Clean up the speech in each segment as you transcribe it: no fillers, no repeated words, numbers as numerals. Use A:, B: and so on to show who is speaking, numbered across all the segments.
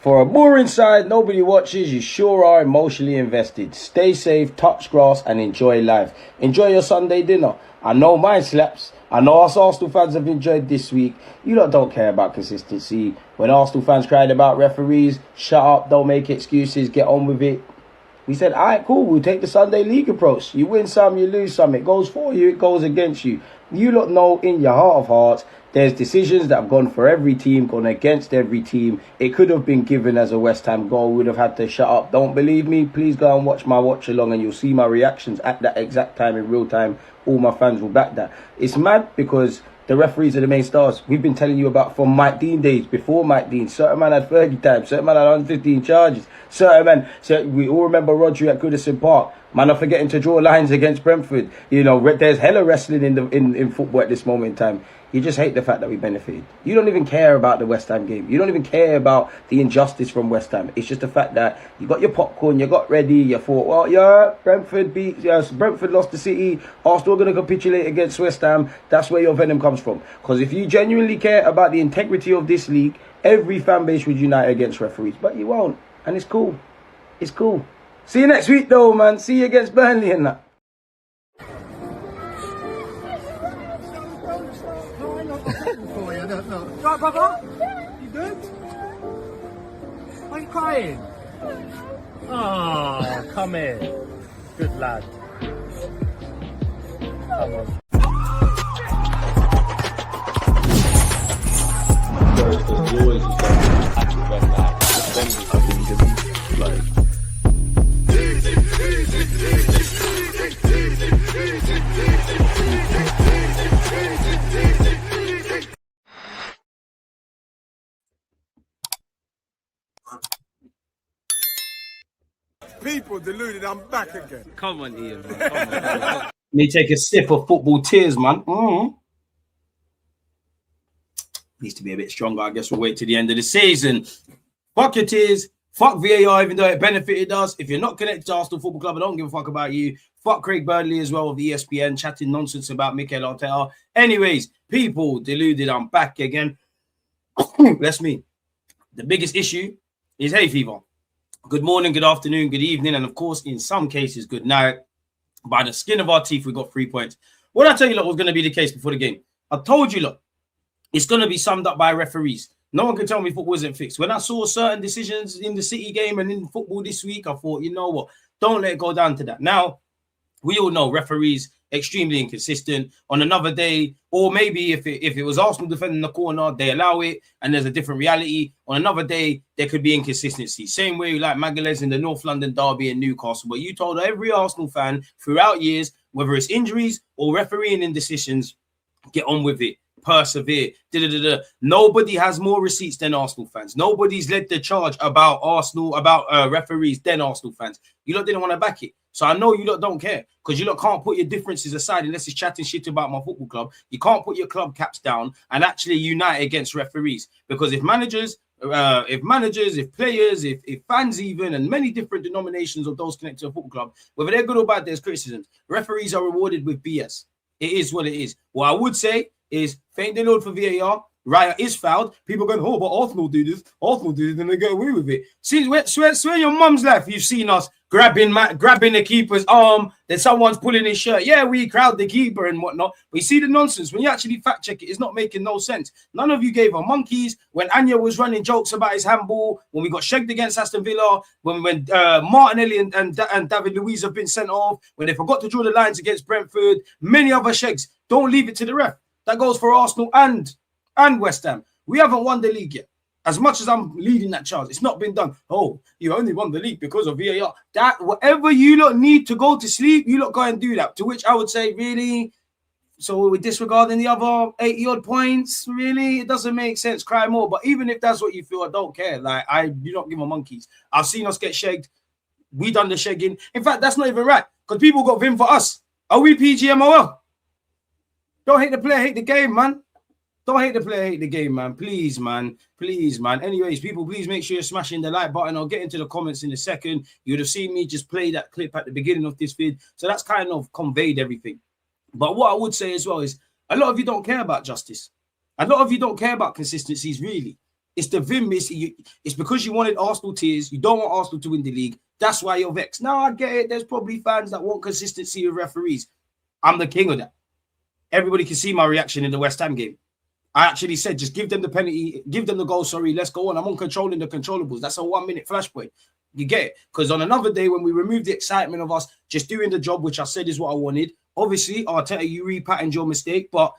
A: For a boring side nobody watches, you sure are emotionally invested. Stay safe, touch grass and enjoy life. Enjoy your Sunday dinner. I know mine slaps. I know us Arsenal fans have enjoyed this week. You lot don't care about consistency. When Arsenal fans cried about referees, shut up, don't make excuses, get on with it. We said, all right, cool, we'll take the Sunday League approach. You win some, you lose some. It goes for you, it goes against you. You lot know in your heart of hearts, there's decisions that have gone for every team, gone against every team. It could have been given as a West Ham goal. We would have had to shut up. Don't believe me? Please go and watch my watch along and you'll see my reactions at that exact time in real time. All my fans will back that. It's mad because the referees are the main stars. We've been telling you about from Mike Dean days, before Mike Dean. Certain man had 30 times, certain man had 115 charges. Certain man, we all remember Rodri at Goodison Park. Man are forgetting to draw lines against Brentford. You know, there's hella wrestling in football at this moment in time. You just hate the fact that we benefited. You don't even care about the West Ham game. You don't even care about the injustice from West Ham. It's just the fact that you got your popcorn, you got ready, you thought, well, yeah, Brentford lost to City, Arsenal are going to capitulate against West Ham. That's where your venom comes from. Because if you genuinely care about the integrity of this league, every fan base would unite against referees. But you won't. And it's cool. It's cool. See you next week, though, man. See you against Burnley and that.
B: Right, brother? You good? Why are you crying? Oh, come here. Good lad. Come on.
C: People deluded, I'm back again.
A: Come on, Ian, man. Come on. Let me take a sip of football tears, man. Needs to be a bit stronger. I guess we'll wait to the end of the season. Fuck your tears. Fuck VAR, even though it benefited us. If you're not connected to Arsenal Football Club, I don't give a fuck about you. Fuck Craig Burnley as well of ESPN, chatting nonsense about Mikel Arteta. Anyways, people deluded, I'm back again. That's me. The biggest issue is hay fever. Good morning, good afternoon, good evening, and of course, in some cases, good night. By the skin of our teeth, we got 3 points. What I tell you, lot, was going to be the case before the game. I told you, lot, it's going to be summed up by referees. No one can tell me football isn't fixed. When I saw certain decisions in the City game and in football this week, I thought, you know what? Don't let it go down to that. Now, we all know referees extremely inconsistent on another day, or maybe if it was Arsenal defending the corner, they allow it and there's a different reality. On another day, there could be inconsistency. Same way like Magalhaes in the North London derby in Newcastle. But you told every Arsenal fan throughout years, whether it's injuries or refereeing indecisions, get on with it. Persevere. Nobody has more receipts than Arsenal fans. Nobody's led the charge about Arsenal, about referees than Arsenal fans. You lot didn't want to back it. So I know you lot don't care because you lot can't put your differences aside unless it's chatting shit about my football club. You can't put your club caps down and actually unite against referees. Because if managers, if players, if fans even, and many different denominations of those connected to a football club, whether they're good or bad, there's criticisms. Referees are rewarded with BS. It is what it is. What I would say is thank the Lord for VAR. Raya is fouled. People going, oh, but Arsenal do this, and they get away with it. Swear your mum's life you've seen us grabbing the keeper's arm, then someone's pulling his shirt. Yeah, we crowd the keeper and whatnot. But you see the nonsense. When you actually fact check it, it's not making no sense. None of you gave her monkeys. When Anya was running jokes about his handball, when we got shagged against Aston Villa, when Martinelli and David Luiz have been sent off, when they forgot to draw the lines against Brentford, many other shags. Don't leave it to the ref. That goes for Arsenal and West Ham. We haven't won the league yet. As much as I'm leading that charge, it's not been done. Oh, you only won the league because of VAR. That whatever you lot need to go to sleep, you lot go and do that. To which I would say, really? So we're disregarding the other 80-odd points? Really? It doesn't make sense. Cry more. But even if that's what you feel, I don't care. Like, I do not give a monkeys. I've seen us get shagged. We done the shagging. In fact, that's not even right. Because people got vim for us. Are we PGMOL? Don't hate the player, hate the game, man. Don't hate the player, hate the game, man. Please, man. Please, man. Anyways, people, please make sure you're smashing the like button. I'll get into the comments in a second. You would have seen me just play that clip at the beginning of this vid. So that's kind of conveyed everything. But what I would say as well is a lot of you don't care about justice. A lot of you don't care about consistencies, really. It's the vim. It's because you wanted Arsenal tears. You don't want Arsenal to win the league. That's why you're vexed. Now I get it. There's probably fans that want consistency with referees. I'm the king of that. Everybody can see my reaction in the West Ham game. I actually said, just give them the penalty, give them the goal. Sorry, let's go on. I'm on controlling the controllables. That's a 1 minute flashpoint. You get it? Because on another day, when we removed the excitement of us just doing the job, which I said is what I wanted, obviously, Arteta, you repatterned your mistake. But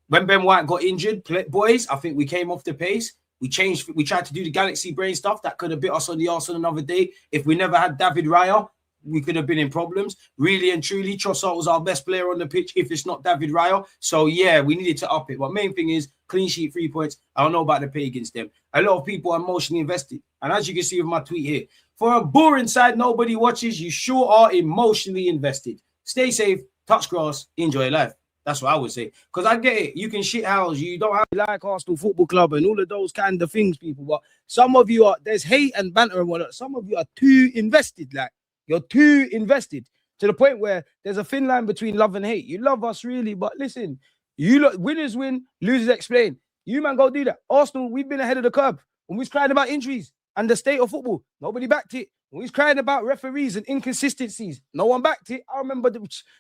A: when Ben White got injured, boys, I think we came off the pace. We changed. We tried to do the Galaxy brain stuff that could have bit us on the arse on another day. If we never had David Raya, we could have been in problems. Really and truly, Trossard was our best player on the pitch, if it's not David Raya. So, yeah, we needed to up it. But main thing is, clean sheet, 3 points. I don't know about the pay against them. A lot of people are emotionally invested. And as you can see with my tweet here, for a boring side nobody watches, you sure are emotionally invested. Stay safe, touch grass, enjoy life. That's what I would say. Because I get it. You can shit house. You don't have to like Arsenal Football Club and all of those kind of things, people. But some of you are, there's hate and banter and whatnot. Some of you are too invested. Like, you're too invested to the point where there's a thin line between love and hate. You love us, really. But listen, you look, winners win, losers explain. You, man, go do that. Arsenal, we've been ahead of the curve. When we was crying about injuries and the state of football, nobody backed it. When we was crying about referees and inconsistencies, no one backed it. I remember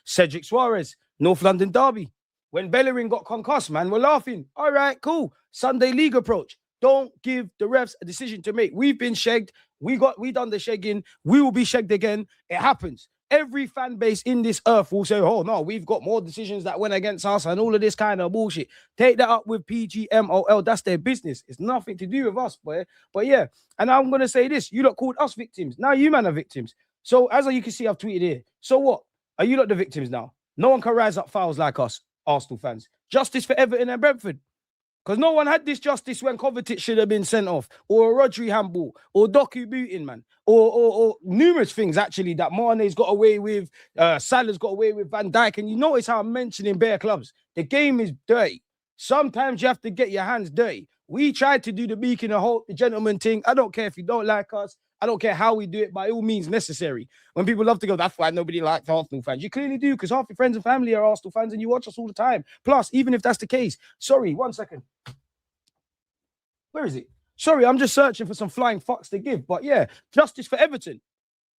A: Cedric Suarez, North London derby. When Bellerin got concussed, man, we're laughing. All right, cool. Sunday league approach. Don't give the refs a decision to make. We've been shagged. We done the shagging. We will be shagged again. It happens. Every fan base in this earth will say, oh, no, we've got more decisions that went against us and all of this kind of bullshit. Take that up with PGMOL. That's their business. It's nothing to do with us, boy. But yeah, and I'm going to say this. You lot called us victims. Now you, man, are victims. So as you can see, I've tweeted here. So what? Are you lot the victims now? No one can rise up fouls like us, Arsenal fans. Justice for Everton and Brentford. Because no one had this justice when Kovacic should have been sent off, or a Rodri handball, or Doku booting, man, or numerous things, actually, that Mane's got away with, Salah's got away with, Van Dijk. And you notice how I'm mentioning bare clubs. The game is dirty. Sometimes you have to get your hands dirty. We tried to do the beacon and hope, the gentleman thing. I don't care if you don't like us. I don't care how we do it, by all means necessary. When people love to go, that's why nobody likes Arsenal fans. You clearly do, because half your friends and family are Arsenal fans and you watch us all the time. Plus, even if that's the case, sorry, 1 second. Where is it? Sorry, I'm just searching for some flying fucks to give. But yeah, justice for Everton.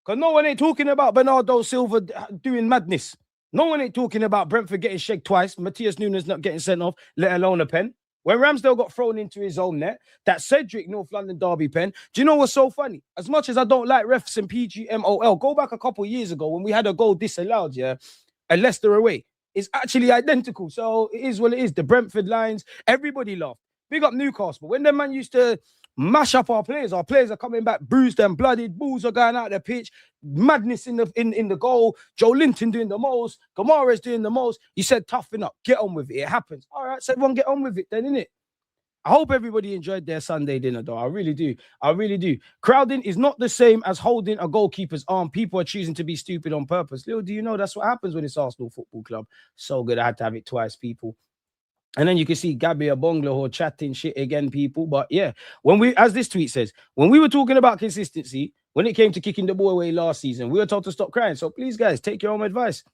A: Because no one ain't talking about Bernardo Silva doing madness. No one ain't talking about Brentford getting shagged twice, Matthias Nunes not getting sent off, let alone a pen. When Ramsdale got thrown into his own net, that Cedric North London derby pen, do you know what's so funny? As much as I don't like refs and PGMOL, go back a couple of years ago when we had a goal disallowed, yeah, and Leicester away. It's actually identical. So it is what it is. The Brentford lines, everybody laughed. Big up Newcastle. But when the man used to mash up our players are coming back bruised and blooded, balls are going out the pitch, madness in the goal, Joe Linton doing the most, Kamara's doing the most. You said toughen up, get on with it. It happens. All right, so everyone get on with it then, innit? I hope everybody enjoyed their Sunday dinner, though. I really do. I really do. Crowding is not the same as holding a goalkeeper's arm. People are choosing to be stupid on purpose. Little do you know, that's what happens when it's Arsenal Football Club. So good. I had to have it twice, people. And then you can see Gabby Abonglo chatting shit again, people. But yeah, when we, as this tweet says, when we were talking about consistency, when it came to kicking the ball away last season, we were told to stop crying. So please, guys, take your own advice.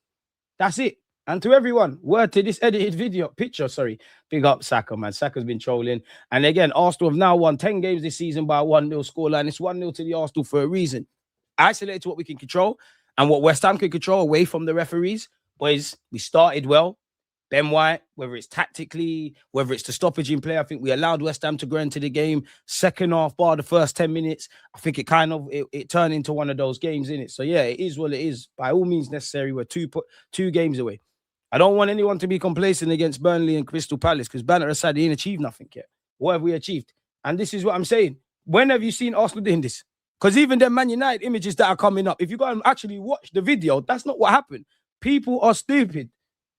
A: That's it. And to everyone, word to this edited picture, big up Saka, man. Saka's been trolling. And again, Arsenal have now won 10 games this season by a 1-0 scoreline. It's 1-0 to the Arsenal for a reason. Isolated to what we can control and what West Ham can control away from the referees. Boys, we started well. Ben White, whether it's tactically, whether it's the stoppage in play, I think we allowed West Ham to grow into the game. Second half, bar the first 10 minutes, I think it kind of, it turned into one of those games, innit? So yeah, it is what it is. By all means necessary, we're two games away. I don't want anyone to be complacent against Burnley and Crystal Palace because Banner aside, they didn't achieve nothing yet. What have we achieved? And this is what I'm saying. When have you seen Arsenal doing this? Because even the Man United images that are coming up, if you go and actually watch the video, that's not what happened. People are stupid.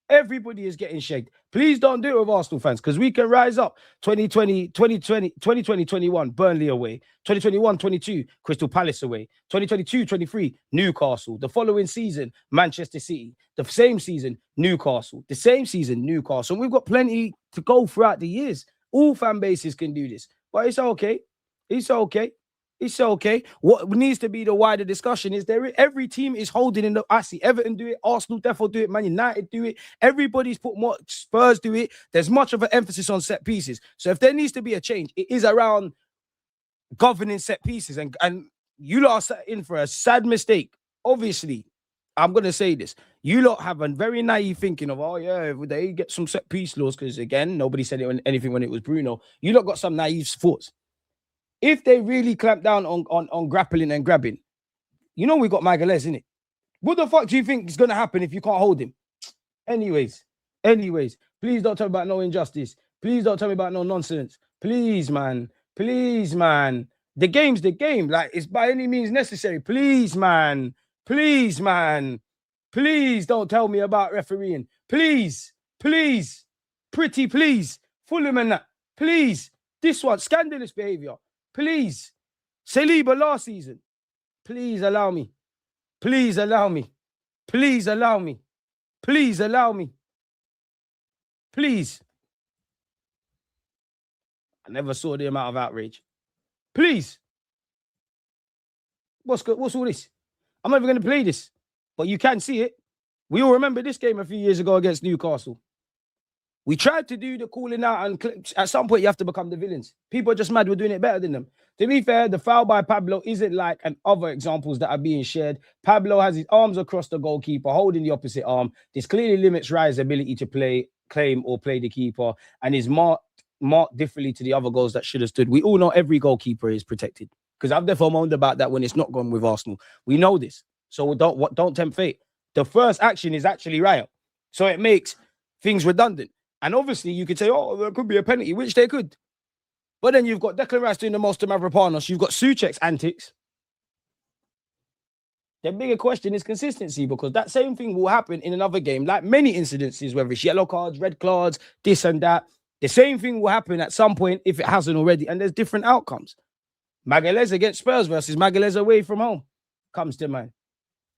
A: Everybody is getting shagged. Please don't do it with Arsenal fans because we can rise up. 2020, 21, Burnley away. 2021, 22, Crystal Palace away. 2022, 23, Newcastle. The following season, Manchester City. The same season, Newcastle. The same season, Newcastle. And we've got plenty to go throughout the years. All fan bases can do this. But it's okay. It's okay. It's okay. What needs to be the wider discussion is every team is holding in the. I see Everton do it, Arsenal therefore do it, Man United do it. Everybody's put more. Spurs do it. There's much of an emphasis on set pieces. So if there needs to be a change, it is around governing set pieces. And you lot are in for a sad mistake. Obviously, I'm gonna say this. You lot have a very naive thinking of, oh yeah, they get some set piece laws because again, nobody said anything when it was Bruno. You lot got some naive thoughts. If they really clamp down on grappling and grabbing, you know we got Magalhaes, innit? What the fuck do you think is gonna happen if you can't hold him? Anyways, please don't tell me about no injustice. Please don't tell me about no nonsense. Please, man. The game's the game. Like, it's by any means necessary. Please, man. Please don't tell me about refereeing. Please. Pretty please. Fulham and that. Please. This one, scandalous behavior. Please. Saliba last season. Please allow me. Please allow me. Please. I never saw the amount of outrage. Please. What's all this? I'm not even going to play this, but you can see it. We all remember this game a few years ago against Newcastle. We tried to do the calling out, and at some point you have to become the villains. People are just mad we're doing it better than them. To be fair, the foul by Pablo isn't like other examples that are being shared. Pablo has his arms across the goalkeeper, holding the opposite arm. This clearly limits Raya's ability to claim or play the keeper, and is marked differently to the other goals that should have stood. We all know every goalkeeper is protected, because I've therefore moaned about that when it's not gone with Arsenal. We know this, so don't tempt fate. The first action is actually Raya, so it makes things redundant. And obviously, you could say, oh, there could be a penalty, which they could. But then you've got Declan Rice doing the most to Mavropanos. You've got Souček's antics. The bigger question is consistency, because that same thing will happen in another game, like many incidences, whether it's yellow cards, red cards, this and that. The same thing will happen at some point if it hasn't already, and there's different outcomes. Magalhaes against Spurs versus Magalhaes away from home comes to mind.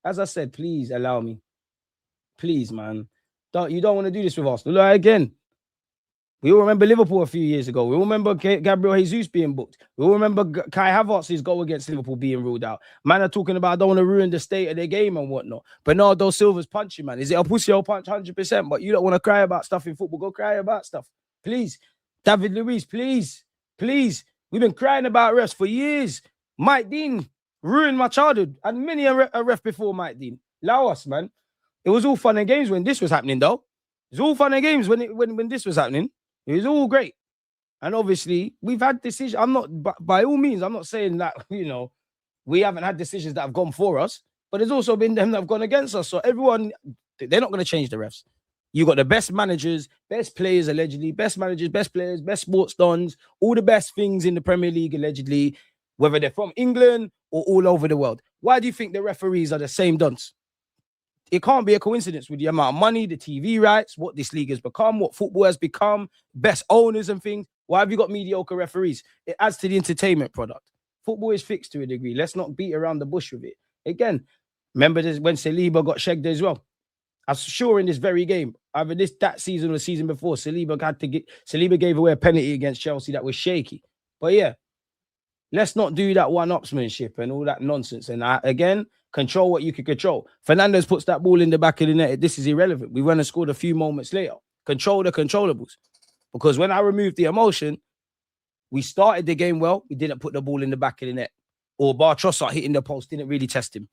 A: As I said, please allow me. Please, man. You don't want to do this with Arsenal. Again, we all remember Liverpool a few years ago. We all remember Gabriel Jesus being booked. We all remember Kai Havertz's goal against Liverpool being ruled out. Man are talking about, I don't want to ruin the state of their game and whatnot. Bernardo Silva's punching, man. Is it a pussy or punch 100%? But you don't want to cry about stuff in football. Go cry about stuff. Please. David Luiz, please. We've been crying about refs for years. Mike Dean ruined my childhood. And many a ref before Mike Dean. Allow us, man. It was all fun and games when this was happening, though. It was all fun and games when this was happening. It was all great. And obviously, we've had decisions. By all means, I'm not saying that, we haven't had decisions that have gone for us, but there's also been them that have gone against us. So everyone, they're not going to change the refs. You got the best managers, best players, allegedly, best managers, best players, best sports dons, all the best things in the Premier League, allegedly, whether they're from England or all over the world. Why do you think the referees are the same dons? It can't be a coincidence with the amount of money, the TV rights, what this league has become, what football has become, best owners and things. Why have you got mediocre referees? It adds to the entertainment product. Football is fixed to a degree. Let's not beat around the bush with it. Again, remember this when Saliba got shagged as well. I'm sure in this very game, either that season or the season before, Saliba gave away a penalty against Chelsea that was shaky. But yeah, let's not do that one-upsmanship and all that nonsense. And again, control what you can control. Fernandes puts that ball in the back of the net. This is irrelevant. We went and scored a few moments later. Control the controllables. Because when I removed the emotion, we started the game well. We didn't put the ball in the back of the net. Or Bar Trossard hitting the post didn't really test him.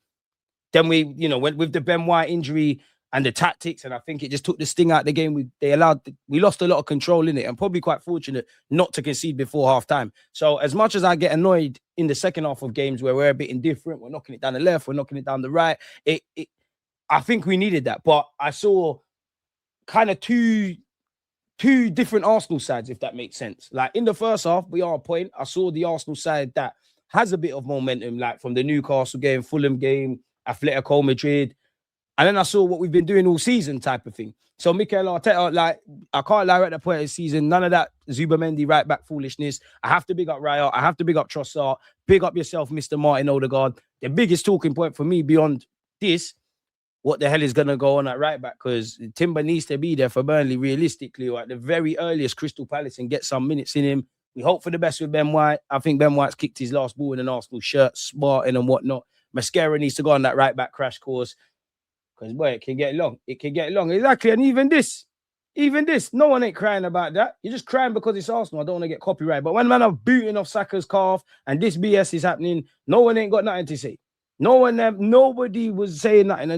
A: Then we, went with the Ben White injury and the tactics, and I think it just took the sting out of the game. We lost a lot of control in it, and probably quite fortunate not to concede before half time. So as much as I get annoyed in the second half of games where we're a bit indifferent, we're knocking it down the left, we're knocking it down the right, I think we needed that. But I saw kind of two different Arsenal sides, if that makes sense. Like in the first half, we are a point. I saw the Arsenal side that has a bit of momentum, like from the Newcastle game, Fulham game, Atletico Madrid. And then I saw what we've been doing all season type of thing. So Mikel Arteta, like, I can't lie at the point of the season, none of that Zubamendi right back foolishness. I have to big up Raya. I have to big up Trossard. Big up yourself, Mr. Martin Odegaard. The biggest talking point for me beyond this, what the hell is going to go on at right back? Because Timber needs to be there for Burnley realistically, or at the very earliest Crystal Palace, and get some minutes in him. We hope for the best with Ben White. I think Ben White's kicked his last ball in an Arsenal shirt, smarting and whatnot. Mascara needs to go on that right back crash course. Because, boy, it can get long. It can get long. Exactly. And even this, no one ain't crying about that. You're just crying because it's Arsenal. I don't want to get copyright. But when man are booting off Saka's calf and this BS is happening, no one ain't got nothing to say. Nobody was saying nothing.